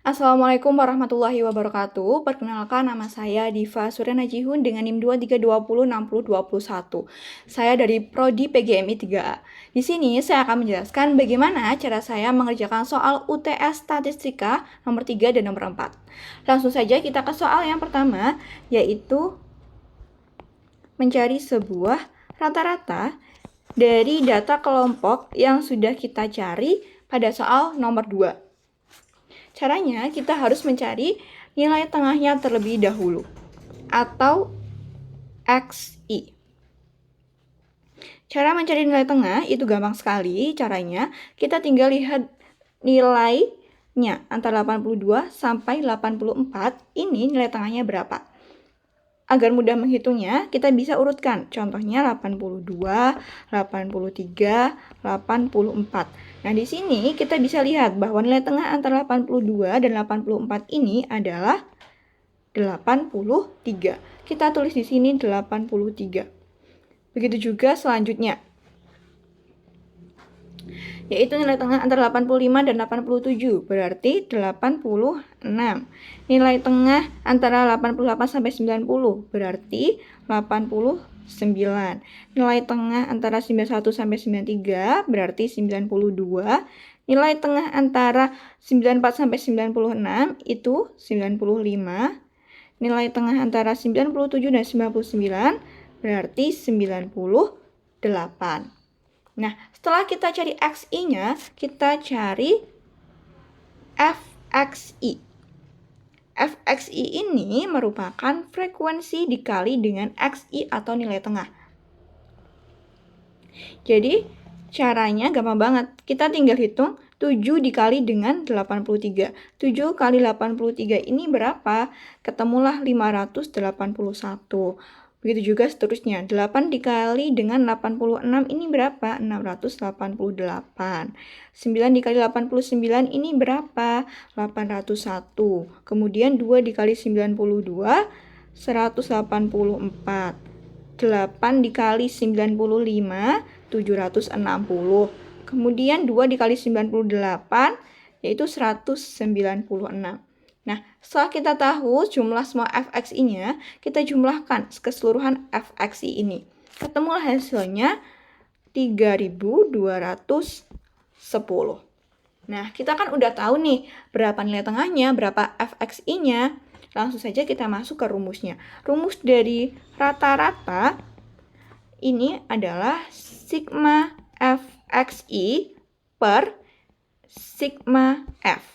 Assalamualaikum warahmatullahi wabarakatuh. Perkenalkan, nama saya Diva Suryana Jihun dengan NIM 23206021. Saya dari Prodi PGMI 3A. Di sini saya akan menjelaskan bagaimana cara saya mengerjakan soal UTS Statistika nomor 3 dan nomor 4. Langsung saja kita ke soal yang pertama, yaitu mencari sebuah rata-rata dari data kelompok yang sudah kita cari pada soal nomor 2. Caranya, kita harus mencari nilai tengahnya terlebih dahulu, atau XI. Cara mencari nilai tengah itu gampang sekali. Caranya, kita tinggal lihat nilainya antara 82 sampai 84. Ini nilai tengahnya berapa. Agar mudah menghitungnya, kita bisa urutkan. Contohnya 82, 83, 84. Nah, di sini kita bisa lihat bahwa nilai tengah antara 82 dan 84 ini adalah 83. Kita tulis di sini 83. Begitu juga selanjutnya, yaitu nilai tengah antara 85 dan 87, berarti 86. Nilai tengah antara 88 sampai 90, berarti 89. Nilai tengah antara 91 sampai 93, berarti 92. Nilai tengah antara 94 sampai 96, itu 95. Nilai tengah antara 97 dan 99, berarti 98. Nah, setelah kita cari XI-nya, kita cari FXI. FXI ini merupakan frekuensi dikali dengan XI atau nilai tengah. Jadi, caranya gampang banget. Kita tinggal hitung 7 dikali dengan 83. 7 kali 83 ini berapa? Ketemulah 581. Begitu juga seterusnya. 8 dikali dengan 86 ini berapa? 688. 9 dikali 89 ini berapa? 801. Kemudian 2 dikali 92, 184. 8 dikali 95, 760. Kemudian 2 dikali 98, yaitu 196. Nah, setelah kita tahu jumlah semua FXI-nya, kita jumlahkan keseluruhan FXI ini. Ketemulah hasilnya 3210. Nah, kita kan udah tahu nih berapa nilai tengahnya, berapa FXI-nya. Langsung saja kita masuk ke rumusnya. Rumus dari rata-rata ini adalah sigma FXI per sigma F.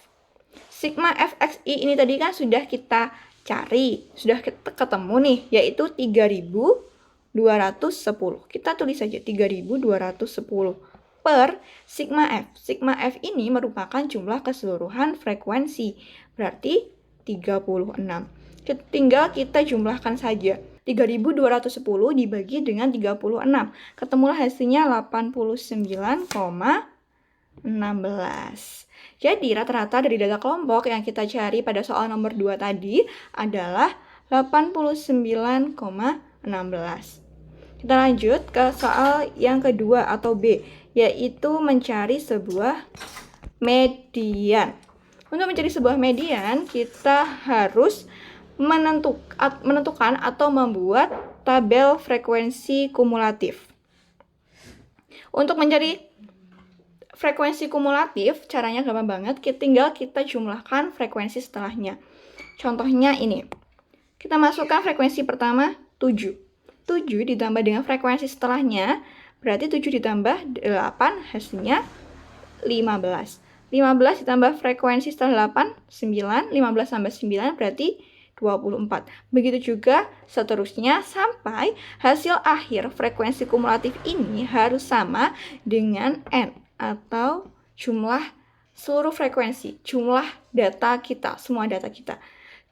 Sigma FXI ini tadi kan sudah kita cari, sudah ketemu nih, yaitu 3210. Kita tulis saja 3210 per sigma F. Sigma F ini merupakan jumlah keseluruhan frekuensi, berarti 36. Tinggal kita jumlahkan saja. 3210 dibagi dengan 36. Ketemulah hasilnya 89,16. Jadi, rata-rata dari data kelompok yang kita cari pada soal nomor 2 tadi adalah 89,16. Kita lanjut ke soal yang kedua atau B, yaitu mencari sebuah median. Untuk mencari sebuah median, kita harus menentukan atau membuat tabel frekuensi kumulatif. Untuk mencari frekuensi kumulatif, caranya gampang banget. Tinggal kita jumlahkan frekuensi setelahnya. Contohnya ini. Kita masukkan frekuensi pertama 7. 7 ditambah dengan frekuensi setelahnya, berarti 7 ditambah 8, hasilnya 15. 15 ditambah frekuensi setelah 8, 9. 15 tambah 9 berarti 24. Begitu juga seterusnya sampai hasil akhir frekuensi kumulatif ini harus sama dengan N, atau jumlah seluruh frekuensi, jumlah data kita, semua data kita.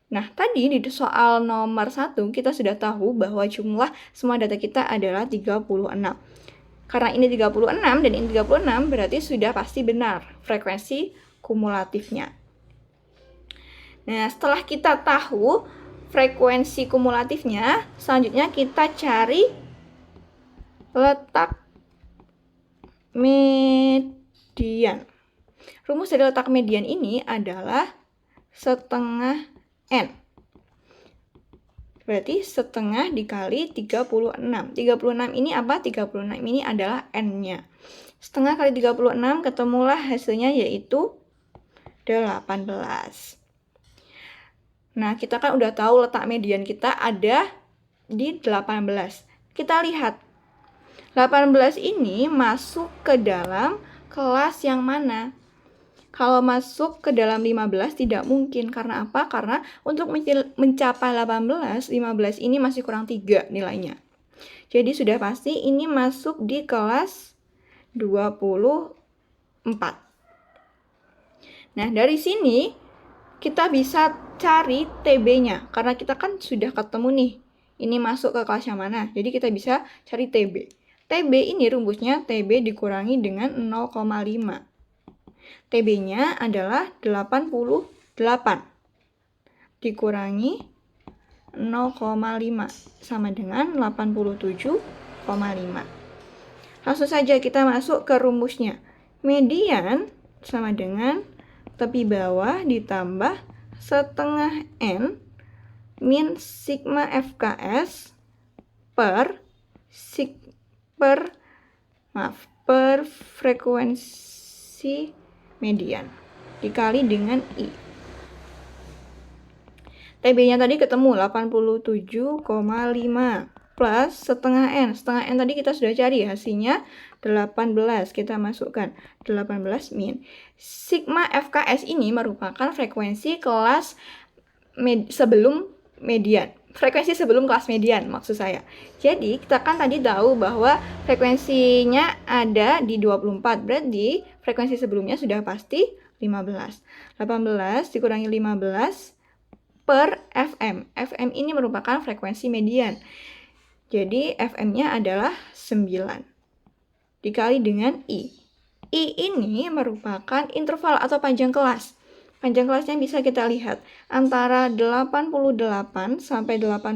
Nah, tadi di soal nomor 1 kita sudah tahu bahwa jumlah semua data kita adalah 36. Karena ini 36 dan ini 36, berarti sudah pasti benar frekuensi kumulatifnya. Nah, setelah kita tahu frekuensi kumulatifnya, selanjutnya kita cari letak median. Rumus dari letak median ini adalah setengah N. Berarti setengah dikali 36. 36 ini apa? 36 ini adalah N-nya. Setengah kali 36 ketemulah hasilnya yaitu 18. Nah, kita kan udah tahu letak median kita ada di 18. Kita lihat, 18 ini masuk ke dalam kelas yang mana? Kalau masuk ke dalam 15 tidak mungkin. Karena apa? Karena untuk mencapai 18, 15 ini masih kurang 3 nilainya. Jadi sudah pasti ini masuk di kelas 24. Nah, dari sini kita bisa cari TB-nya. Karena kita kan sudah ketemu nih, ini masuk ke kelas yang mana. Jadi kita bisa cari TB. TB ini rumusnya TB dikurangi dengan 0,5. TB-nya adalah 88 dikurangi 0,5 sama dengan 87,5. Langsung saja kita masuk ke rumusnya. Median sama dengan tepi bawah ditambah setengah N min sigma FKS per frekuensi median dikali dengan I. TB-nya tadi ketemu 87,5 plus setengah N. Setengah N tadi kita sudah cari, hasilnya 18. Kita masukkan 18 min. Sigma FKS ini merupakan frekuensi kelas sebelum median. Frekuensi sebelum kelas median maksud saya. Jadi kita kan tadi tahu bahwa frekuensinya ada di 24. Berarti frekuensi sebelumnya sudah pasti 15. 18 dikurangi 15 per FM. FM ini merupakan frekuensi median. Jadi FM-nya adalah 9. Dikali dengan I. I ini merupakan interval atau panjang kelas. Panjang kelasnya bisa kita lihat antara 88 sampai 90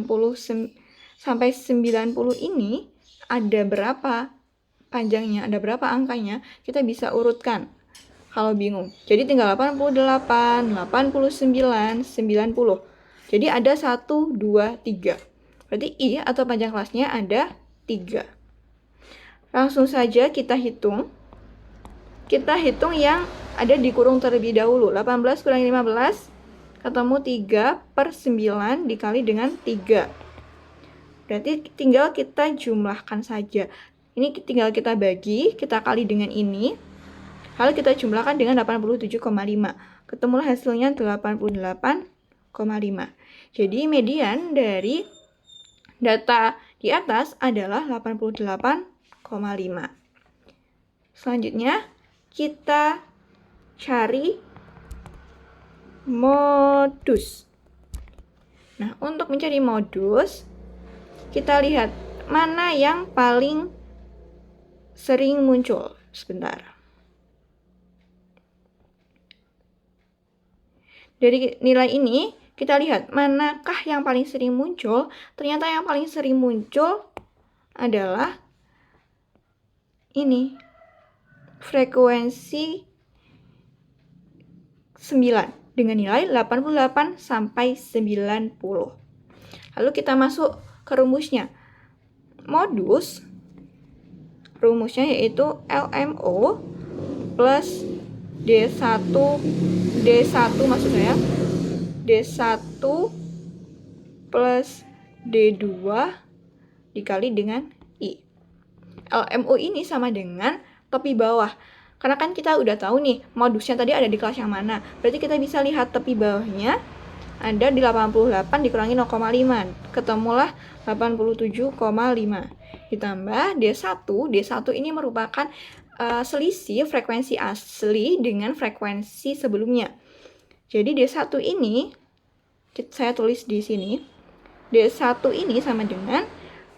ini ada berapa panjangnya, ada berapa angkanya, kita bisa urutkan kalau bingung. Jadi tinggal 88, 89, 90. Jadi ada 1, 2, 3. Berarti I atau panjang kelasnya ada 3. Langsung saja kita hitung. Kita hitung yang ada di kurung terlebih dahulu. 18 kurangi 15 ketemu 3 per 9 dikali dengan 3. Berarti tinggal kita jumlahkan saja. Ini tinggal kita bagi, kita kali dengan ini. Lalu kita jumlahkan dengan 87,5. Ketemulah hasilnya 88,5. Jadi median dari data di atas adalah 88,5. Selanjutnya kita cari modus. Nah, untuk mencari modus, kita lihat mana yang paling sering muncul. Sebentar. Dari nilai ini, kita lihat manakah yang paling sering muncul. Ternyata yang paling sering muncul adalah ini. Frekuensi 9 dengan nilai 88 sampai 90. Lalu kita masuk ke rumusnya. Modus rumusnya yaitu LMO plus D1 maksud saya D1 plus D2 dikali dengan I. LMO ini sama dengan tepi bawah. Karena kan kita udah tahu nih modusnya tadi ada di kelas yang mana. Berarti kita bisa lihat tepi bawahnya ada di 88 dikurangi 0,5. Ketemulah 87,5. Ditambah D1. D1 ini merupakan selisih frekuensi asli dengan frekuensi sebelumnya. Jadi D1 ini saya tulis di sini. D1 ini sama dengan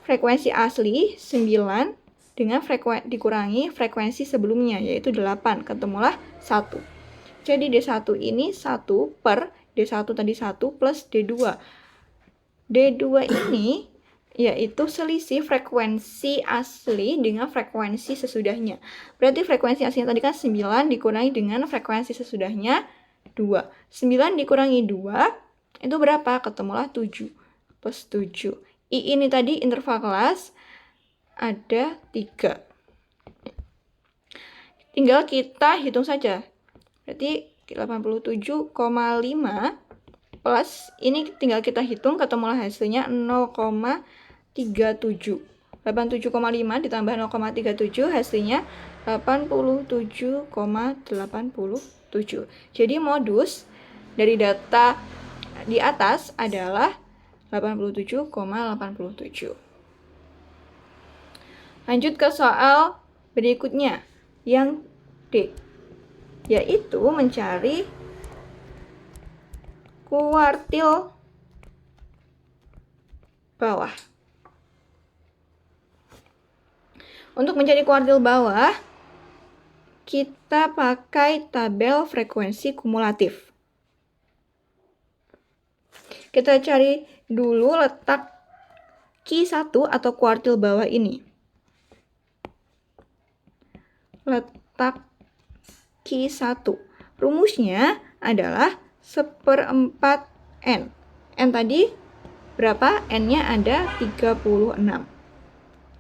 frekuensi asli 9 dengan dikurangi frekuensi sebelumnya, yaitu 8, ketemulah 1. Jadi D1 ini 1 per D1 tadi 1 plus D2. D2 ini yaitu selisih frekuensi asli dengan frekuensi sesudahnya. Berarti frekuensi aslinya tadi kan 9 dikurangi dengan frekuensi sesudahnya 2. 9 dikurangi 2, itu berapa? Ketemulah 7. Plus 7. I ini tadi interval kelas ada 3. Tinggal kita hitung saja. Berarti 87,5 plus ini tinggal kita hitung, ketemulah hasilnya 0,37. 87,5 ditambah 0,37 hasilnya 87,87. Jadi modus dari data di atas adalah 87,87. Lanjut ke soal berikutnya yang D, yaitu mencari kuartil bawah. Untuk mencari kuartil bawah, kita pakai tabel frekuensi kumulatif. Kita cari dulu letak Q1 atau kuartil bawah ini. Letak Q1. Rumusnya adalah 1/4 N. N tadi berapa? N-nya ada 36.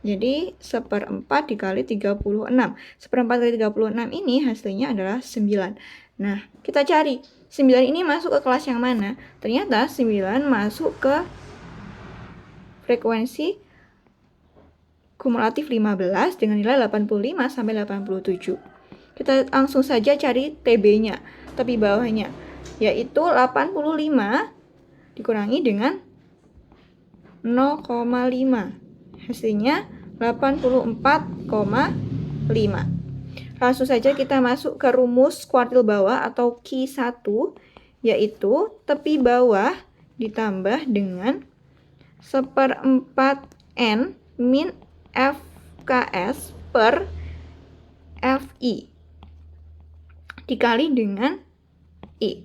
Jadi 1/4 dikali 36. 1/4 kali 36 ini hasilnya adalah 9. Nah, kita cari 9 ini masuk ke kelas yang mana? Ternyata 9 masuk ke frekuensi kumulatif 15 dengan nilai 85 sampai 87. Kita langsung saja cari TB-nya, tepi bawahnya, yaitu 85 dikurangi dengan 0,5. Hasilnya 84,5. Langsung saja kita masuk ke rumus kuartil bawah atau Q1, yaitu tepi bawah ditambah dengan 1/4 N min FKS per FI dikali dengan I.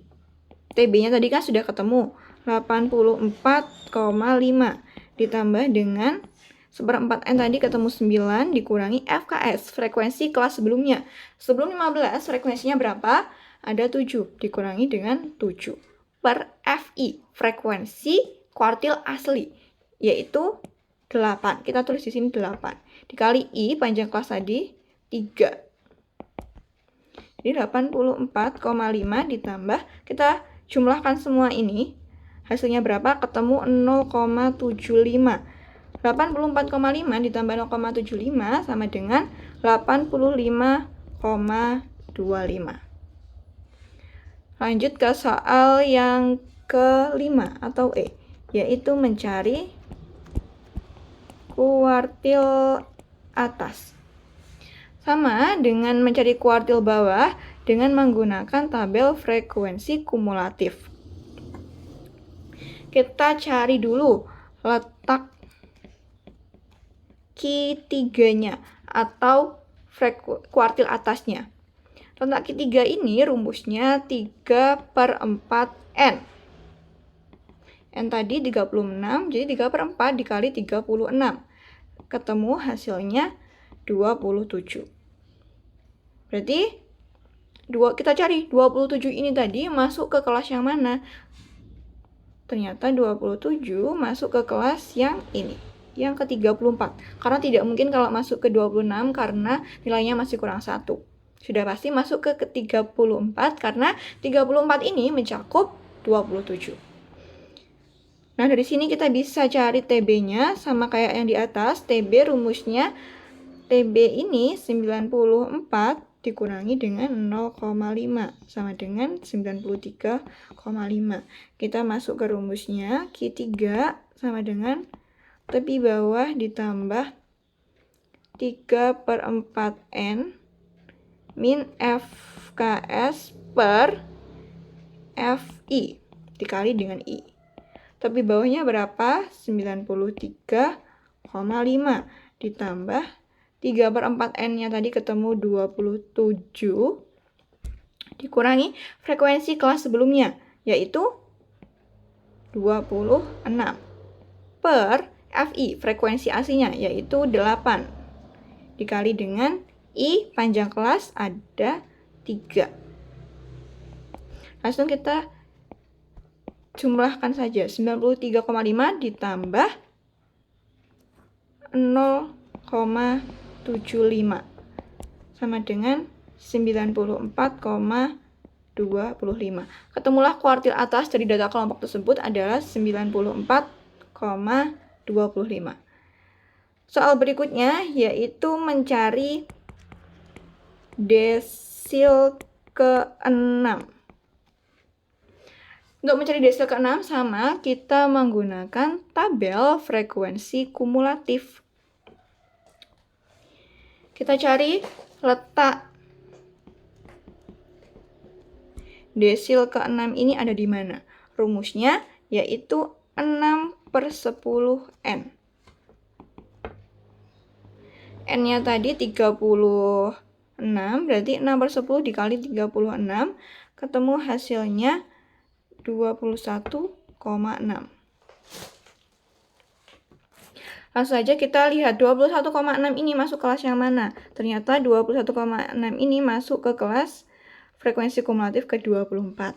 TB-nya tadi kan sudah ketemu, 84,5 ditambah dengan 1/4 N tadi ketemu 9 dikurangi FKS, frekuensi kelas sebelumnya. Sebelum 15 frekuensinya berapa? Ada 7 dikurangi dengan 7 per FI, frekuensi kuartil asli, yaitu 8. Kita tulis di sini 8. Dikali I panjang kelas tadi 3. Jadi 84,5 ditambah, kita jumlahkan semua ini. Hasilnya berapa? Ketemu 0,75. 84,5 ditambah 0,75 sama dengan 85,25. Lanjut ke soal yang kelima atau E, yaitu mencari kuartil atas. Sama dengan mencari kuartil bawah dengan menggunakan tabel frekuensi kumulatif. Kita cari dulu letak Q3-nya atau kuartil atasnya. Letak Q3 ini rumusnya 3/4 N. N tadi 36, jadi 3/4 dikali 36. Ketemu hasilnya 27. Berarti kita cari 27 ini tadi masuk ke kelas yang mana? Ternyata 27 masuk ke kelas yang ini, yang ke-34. Karena tidak mungkin kalau masuk ke 26 karena nilainya masih kurang 1. Sudah pasti masuk ke ke-34 karena 34 ini mencakup 27. Nah, dari sini kita bisa cari TB-nya sama kayak yang di atas. TB rumusnya, TB ini 94 dikurangi dengan 0,5 sama dengan 93,5. Kita masuk ke rumusnya, Q3 sama dengan tepi bawah ditambah 3/4 N min FKS per FI dikali dengan I. Tepi bawahnya berapa? 93,5 ditambah 3/4 N-nya tadi ketemu 27 dikurangi frekuensi kelas sebelumnya, yaitu 26 per FI, frekuensi aslinya, yaitu 8 dikali dengan I, panjang kelas ada 3. Langsung kita jumlahkan saja. 93,5 ditambah 0,75 sama dengan 94,25. Ketemulah kuartil atas dari data kelompok tersebut adalah 94,25. Soal berikutnya yaitu mencari desil ke-6. Untuk mencari desil ke-6 sama kita menggunakan tabel frekuensi kumulatif. Kita cari letak desil ke-6 ini ada di mana? Rumusnya yaitu 6/10n. N-nya tadi 36, berarti 6/10 dikali 36, ketemu hasilnya 21,6. Langsung saja kita lihat 21,6 ini masuk kelas yang mana. Ternyata 21,6 ini masuk ke kelas frekuensi kumulatif ke-24.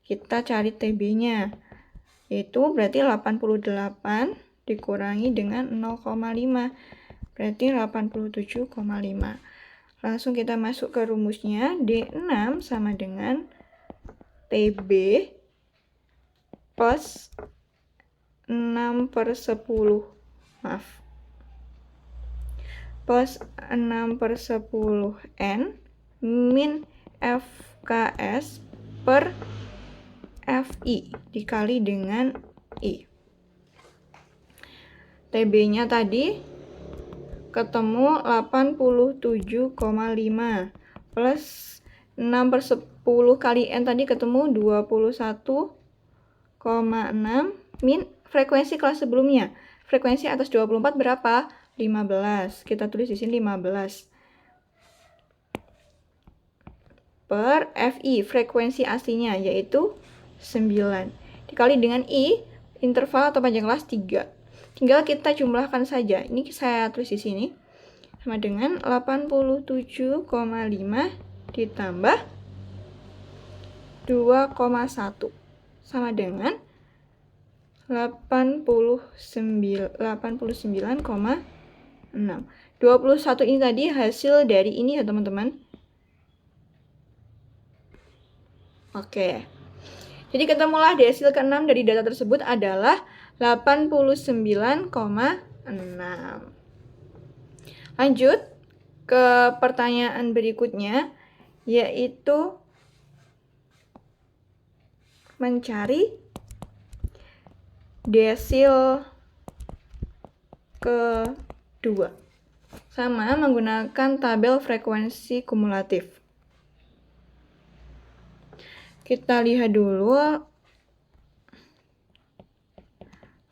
Kita cari TB-nya. Yaitu berarti 88 dikurangi dengan 0,5. Berarti 87,5. Langsung kita masuk ke rumusnya. D6 sama dengan TB plus 6/10. Maaf. Plus 6/10n min FKS per FI dikali dengan I. TB-nya tadi ketemu 87,5 plus 6/10 kali N tadi ketemu 21,6 min frekuensi kelas sebelumnya. Frekuensi atas 24 berapa? 15. Kita tulis di sini 15. Per FI, frekuensi aslinya yaitu 9. Dikali dengan I, interval atau panjang kelas 3. Tinggal kita jumlahkan saja. Ini saya tulis di sini. Sama dengan 87,5 ditambah 2,1. Sama dengan 89,6. 21 ini tadi hasil dari ini ya teman-teman. Oke. Jadi ketemulah desil ke-6 dari data tersebut adalah 89,6. Lanjut ke pertanyaan berikutnya, yaitu mencari desil kedua. Sama menggunakan tabel frekuensi kumulatif. Kita lihat dulu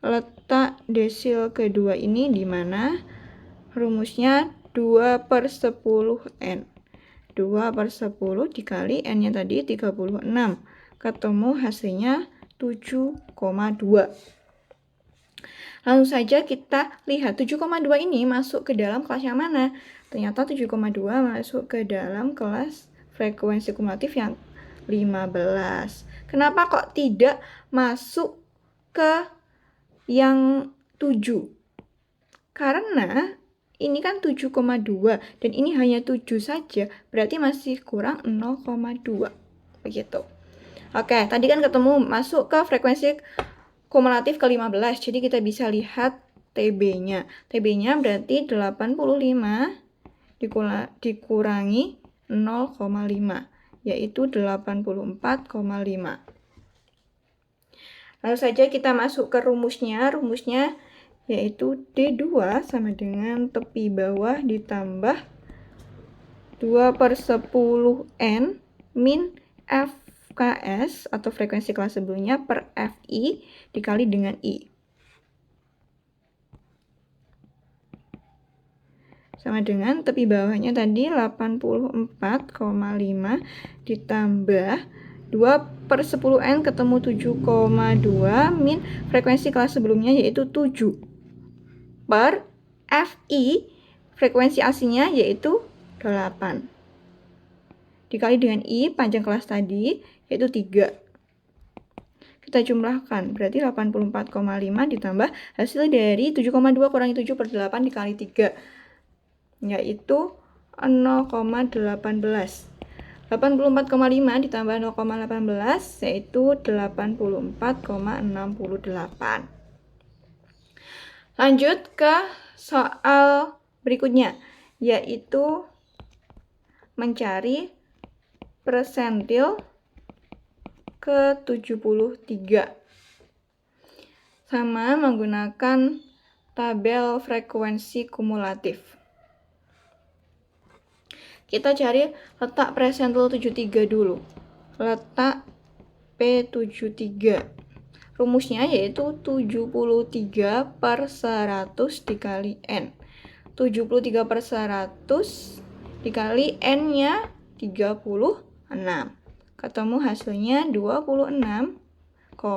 letak desil kedua ini di mana. Rumusnya 2/10n. 2/10 dikali N-nya tadi 36. Ketemu hasilnya 7,2. Langsung saja kita lihat 7,2 ini masuk ke dalam kelas yang mana? Ternyata 7,2 masuk ke dalam kelas frekuensi kumulatif yang 15. Kenapa kok tidak masuk ke yang 7? Karena ini kan 7,2 dan ini hanya 7 saja, berarti masih kurang 0,2. Begitu. Oke, tadi kan ketemu masuk ke frekuensi kumulatif ke-15. Jadi kita bisa lihat TB-nya. TB-nya berarti 85 dikurangi 0,5, yaitu 84,5. Lalu saja kita masuk ke rumusnya. Rumusnya yaitu D2 sama dengan tepi bawah ditambah 2/10n min FKS atau frekuensi kelas sebelumnya per FI dikali dengan I. Sama dengan tepi bawahnya tadi 84,5 ditambah 2/10n ketemu 7,2 min frekuensi kelas sebelumnya yaitu 7 per FI frekuensi aslinya yaitu 8 dikali dengan I panjang kelas tadi yaitu 3. Kita jumlahkan, berarti 84,5 ditambah hasil dari 7,2 kurangi 7 per 8 dikali 3, yaitu 0,18. 84,5 ditambah 0,18 yaitu 84,68. Lanjut ke soal berikutnya, yaitu mencari persentil ke-73. Sama menggunakan tabel frekuensi kumulatif. Kita cari letak persentil 73 dulu. Letak P73. Rumusnya yaitu 73 per 100 dikali N. 73 per 100 dikali N-nya 36. Ketemu hasilnya 26,28.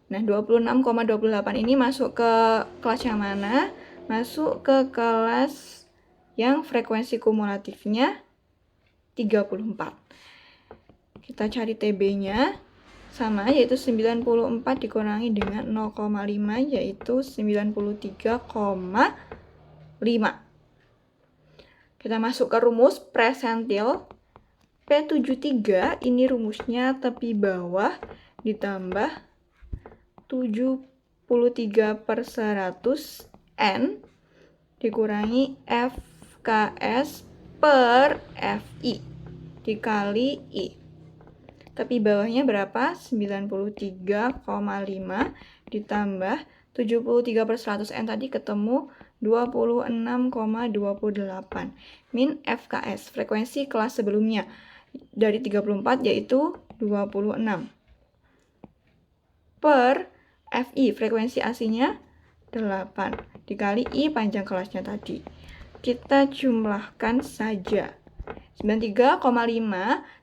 Nah, 26,28 ini masuk ke kelas yang mana? Masuk ke kelas yang frekuensi kumulatifnya 34. Kita cari TB-nya, sama yaitu 94 dikurangi dengan 0,5 yaitu 93,5. Kita masuk ke rumus presentil. P73 ini rumusnya tepi bawah ditambah 73 per 100 N dikurangi FKS per FI dikali I. Tepi bawahnya berapa? 93,5 ditambah 73 per 100 N tadi ketemu 26,28 min FKS, frekuensi kelas sebelumnya dari 34 yaitu 26 per FI, frekuensi aslinya 8 dikali I panjang kelasnya tadi. Kita jumlahkan saja. 93,5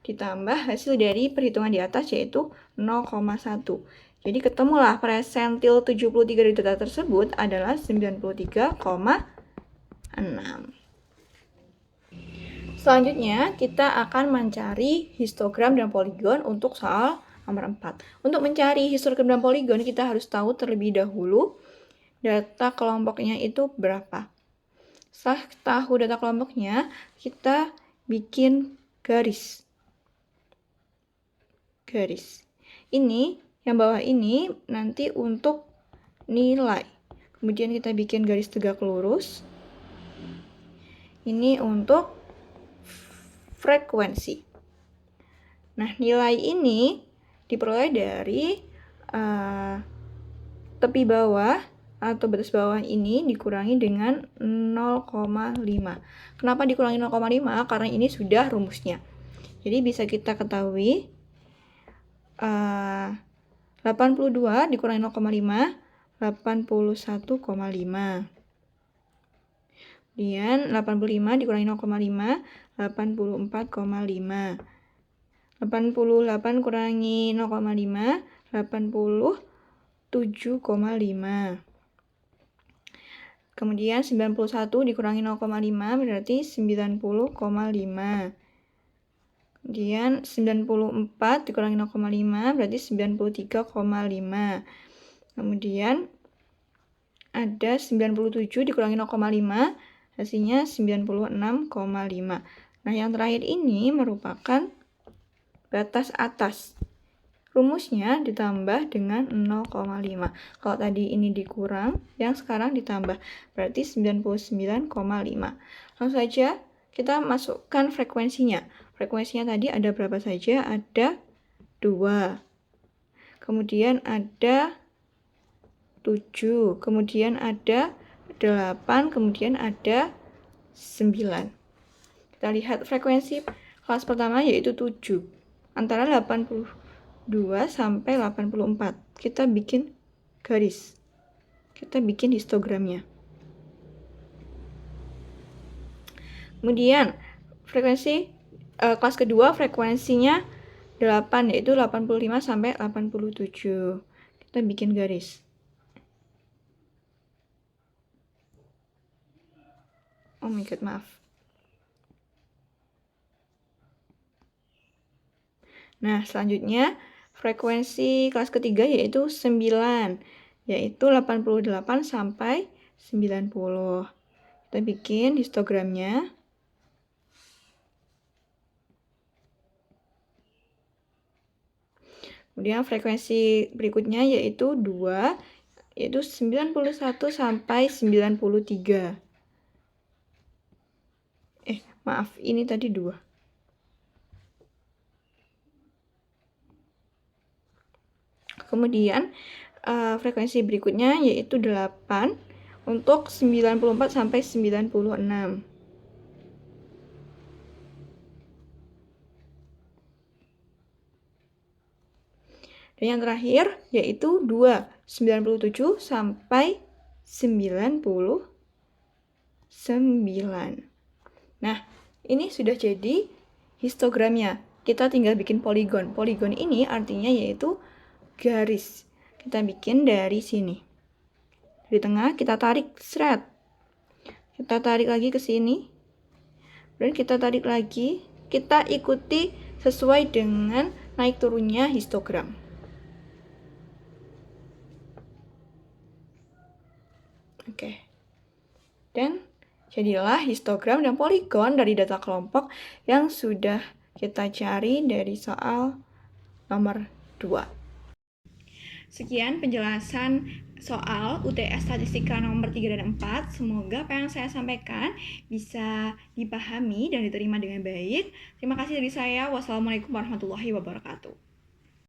ditambah hasil dari perhitungan di atas yaitu 0,1. Jadi ketemulah persentil 73 dari data tersebut adalah 93,6. Selanjutnya kita akan mencari histogram dan poligon untuk soal nomor 4. Untuk mencari histogram dan poligon kita harus tahu terlebih dahulu data kelompoknya itu berapa. Setelah tahu data kelompoknya, kita bikin garis. Ini yang bawah ini nanti untuk nilai. Kemudian kita bikin garis tegak lurus. Ini untuk frekuensi. Nah, nilai ini diperoleh dari tepi bawah atau batas bawah ini dikurangi dengan 0,5. Kenapa dikurangi 0,5? Karena ini sudah rumusnya. Jadi bisa kita ketahui 82 dikurangi 0,5, 81,5. Kemudian 85 dikurangi 0,5, 84,5. 88 kurangi 0,5, 87,5. Kemudian 91 dikurangi 0,5 berarti 90,5. Kemudian 94 dikurangi 0,5 berarti 93,5. Kemudian ada 97 dikurangi 0,5 hasilnya 96,5. Nah, yang terakhir ini merupakan batas atas. Rumusnya ditambah dengan 0,5. Kalau tadi ini dikurang, yang sekarang ditambah. Berarti 99,5. Langsung saja kita masukkan frekuensinya. Frekuensinya tadi ada berapa saja? Ada 2. Kemudian ada 7. Kemudian ada 8. Kemudian ada 9. Kita lihat frekuensi kelas pertama yaitu 7. Antara 82 sampai 84. Kita bikin garis. Kita bikin histogramnya. Kemudian frekuensi kelas kedua frekuensinya 8 yaitu 85 sampai 87. Kita bikin garis. Oh my god, maaf. Nah, selanjutnya frekuensi kelas ketiga yaitu 9, yaitu 88 sampai 90. Kita bikin histogramnya. Kemudian frekuensi berikutnya yaitu 2, yaitu 91 sampai 93. Maaf, ini tadi 2. Kemudian frekuensi berikutnya yaitu 8 untuk 94 sampai 96. Dan yang terakhir yaitu 2, 97 sampai 99. Nah, ini sudah jadi histogramnya. Kita tinggal bikin poligon. Poligon ini artinya yaitu garis. Kita bikin dari sini. Di tengah kita tarik seret. Kita tarik lagi ke sini. Dan kita tarik lagi. Kita ikuti sesuai dengan naik turunnya histogram. Oke. Dan jadilah histogram dan poligon dari data kelompok yang sudah kita cari dari soal nomor 2. Sekian penjelasan soal UTS Statistika nomor 3 dan 4. Semoga apa yang saya sampaikan bisa dipahami dan diterima dengan baik. Terima kasih dari saya. Wassalamualaikum warahmatullahi wabarakatuh.